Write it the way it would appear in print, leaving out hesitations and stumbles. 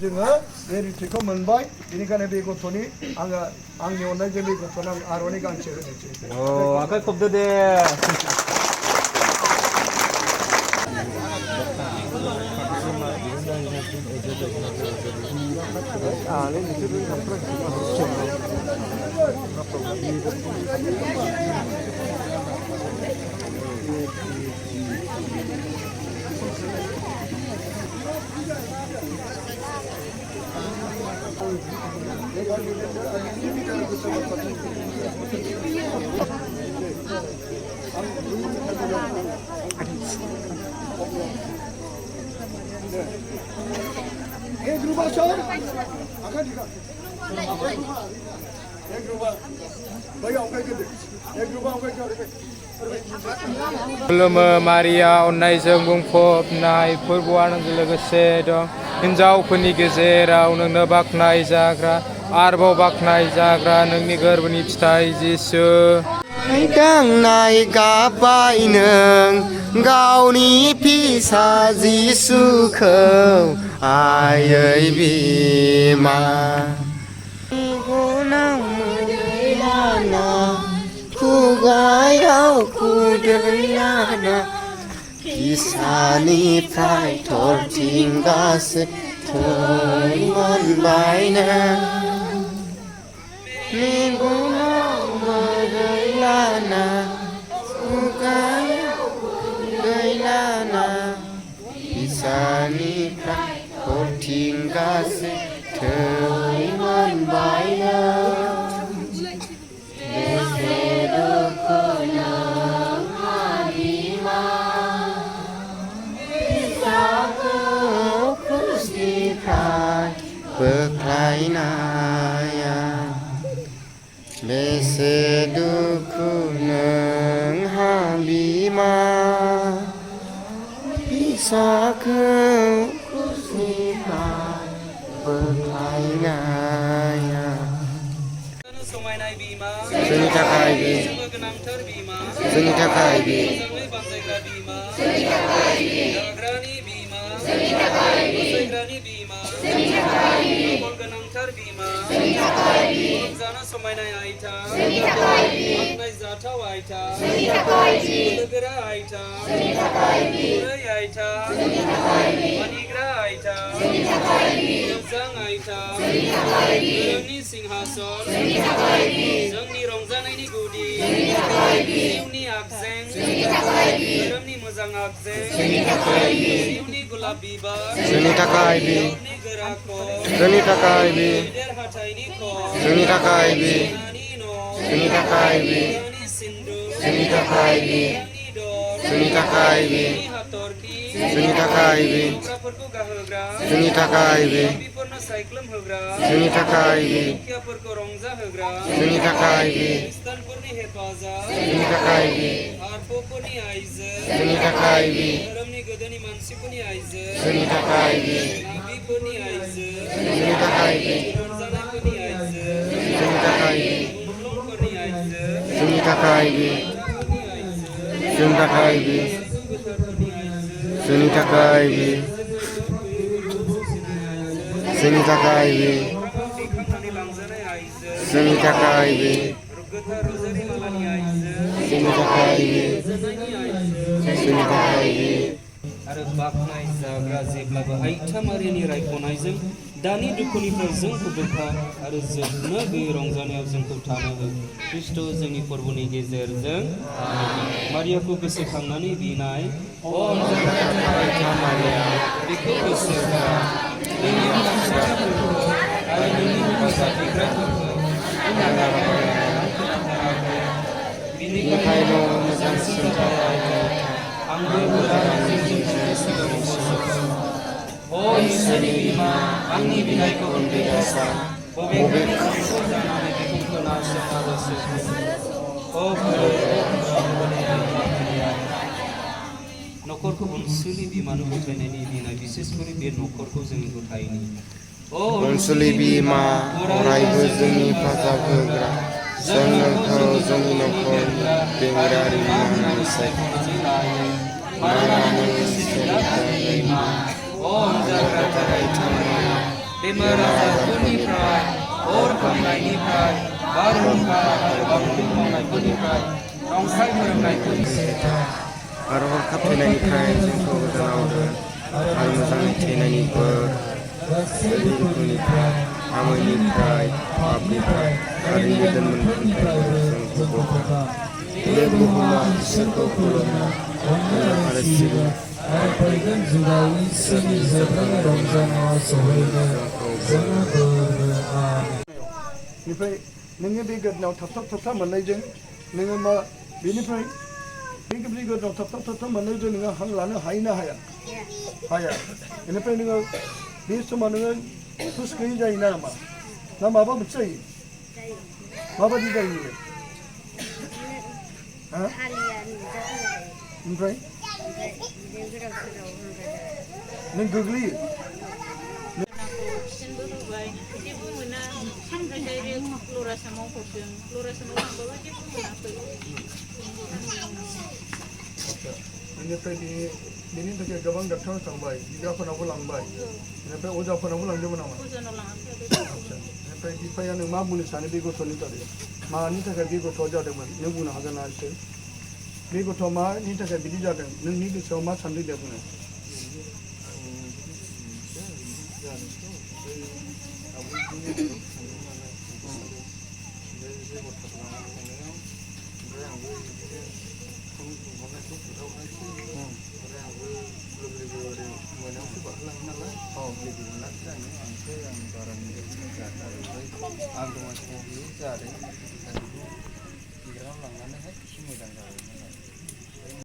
जोङो बे रिट्रिटखौ मोनबाय बेनिखायनो बे गथ'नि आङो आंनि अननायजों बे गथ'नो आं आर'नाइ गांसे होनोसै आखाइ खबदो दे खुलुमो मारिया अननायजों बुंफबनाय फोरबोआ नोंजों लोगोसे दं हिन्जावफोरनि गेजेराव नोंनो बाख्नाय जाग्रा आरोबाव बाख्नाय जाग्रा नोंनि गोरबोनि फिथाइ जिसु दांनाय गाबबाय नों गावनि फिसा जिसुखौ आयै बिमा खुगायाव खुदै लाना फिसानिफ्राय थरथिंगासै थै मोनबायना मेगनाव मोदै लाना खुगायाव खुदै लाना फिसानिफ्राय थरथिंगासै थै मोनबायना बोख्लायनाया बेसे दुखु नोंहा बिमा फिसाखौ खुसिनिफ्राय बोख्लायनाया समायनाय बिमा जोंनि थाखाय बे गोनांथार बिमा जोंनि थाखाय बे मोजाङै बानजायग्रा बिमा जोंनि थाखाय बे जाग्रानि बिमा जोंनि थाखाय बे जाग्रानि बिमा जोंनि थाखाय बे गोनांथार बिमा जोंनि थाखाय बे रंजानो समायनाय आइथा जोंनि थाखाय बे बाख्नाय जाथाव आइथा जोंनि थाखाय बे लोगोरा आइथा जोंनि थाखाय बे गुरै आइथा जोंनि थाखाय बे मानिग्रा आइथा जोंनि थाखाय बे मोजां आइथा जोंनि थाखाय बे धोरोमनि सिंहासन जोंनि थाखाय बे जोंनि रंजानायनि गुदि जोंनि थाखाय बे जिउनि आगजें जोंनि थाखाय बे धोरोमनि मोजां आगजें जोंनि थाखाय बे जिउनि गुलाब बिबार जोंनि थाखाय बे गोरा खर जोंनि थाखाय बे हाथाइनि खर जोंनि थाखाय बे जोंनि थाखाय बे जोंनि थाखाय बे जोंनि थाखाय बे जोंनि थाखाय बे जोंनि थाखाय बे साइक्लम होग्रा जोंनि थाखाय बे दुखियाफोरखौ रंजा होग्रा जोंनि थाखाय बे खृष्टानफोरनि हेफाजाब जोंनि थाखाय बे आरफोरनि आइजो जोंनि थाखाय बे धोरोमनि गोदोनि मानसिफोरनि आइजो जोंनि थाखाय बे नाबिफोरनि आइजो जोंनि थाखाय बे रंजानायफोरनि आइजो जोंनि थाखाय बे मुस्लिमफोरनि आइजो जोंनि थाखाय बे जोंनि थाखाय बे जोंनि थाखाय बे जोंनि थाखाय बे जोंनि थाखाय बे जोंनि थाखाय बे जोंनि थाखाय बे आरो बाख्नाय जाग्रा जेब्लाबो आइथा मारियानि रायख'नायजों दानि दुखुनिफ्राय जोंखौ बोखार आरो जोबनो गैयै रंजानायाव जोंखौ थानो हो ख्रिस्ट' जोंनि फोरबोनि गेजेरजों मारियाखौ गोसोखांनानै बिनाय आइथा मारिया बेखौ गोसोखां नोंनि फिसाफोरखौ आरो नोंनि हेफाजाब होग्राफोरखौ बिनिखायनो मोजांसिन आंबो गोदानजों सिगाङाव गसङो अ इसोरनि बिमा आंनि बिनायखौ उन्दैया सान बबेखानि बेखौ जानानै बेखौ खोनासङाल'सो अ न'खरखौ अनसुलि बिमानो गथायनायनि बिनाय बिसेसकरि बे न'खरखौ जोंनि गथायनि अनसुलि बिमा अरायबो जोंनि हेफाजाब होग्रा जों नोंखौ जोंनि न'खरनि बेंगिरारि महरै सायख'नानै लायो मानोना नों इसोरनि बिमा अ जाग्रा थांनाया बेमार आजारफोरनिफ्राय अर खामनायनिफ्राय बारहुंखा आरो बांग्रिं मावनायफोरनिफ्राय नंखाय फोरोंनायफोरनिफ्राय आरो हरखाब थैनायनिफ्राय जोंखौ गोजानाव दोन आरो मोजाङै थैनायनि बोर दुखुनिफ्राय आमैनिफ्राय पापनिफ्राय आरो निदान मोनफिननायनिफ्राय जोंखौ बोखार बे बुहुमा इसोरखौ खुलुमनो आरो सिबिनो आरो फैगोन जुगाव इसोरनि जोबनाय रंजानायाव सहैनो जोङो बोर हो आमेन। बेनिफ्राय नोङो बे गोदोनाव थाबथाब मोननायजों नोङो मा बेनिफ्राय बे गोदोनाव थाबथाब मोननायजों नोङो हां लानो हायो ना हाया? हाया। बेनिफ्राय नोङो बे समाव नोङो हुस गैयै जायो ना मा? ना माबा मोनसे जायो? माबायदि जायो नोङो? हा? ओमफ्राय नों गोग्लैयो? अक्सिजेनबो होबाय जेबो मोना साननिफ्राय डाइरेक्ट लरासामाव हरदों लरासामाव थांबाबो जेबो मोनाखै बेनिफ्राय बेनि थाखाय गोबां डक्टरनाव थांबाय बिदाफोरनावबो लांबाय बेनिफ्राय अजाफोरनावबो लांदोंमोन नामा? गोजानाव लाङाखै आच्छा बेनिफ्राय बिफाया नों मा बुंनो सानो बे गथ'नि थाखाय मानि थाखाय बे गथ'आ जादोंमोन नों बुंनो हागोन ना एसे बे गथ'आ मानि थाखाय बिदि जादों नोंनि गोसोआव मा सानदों दे बुंनो आं दङ जादों लांनानैहाय एसे मोजां जाबाय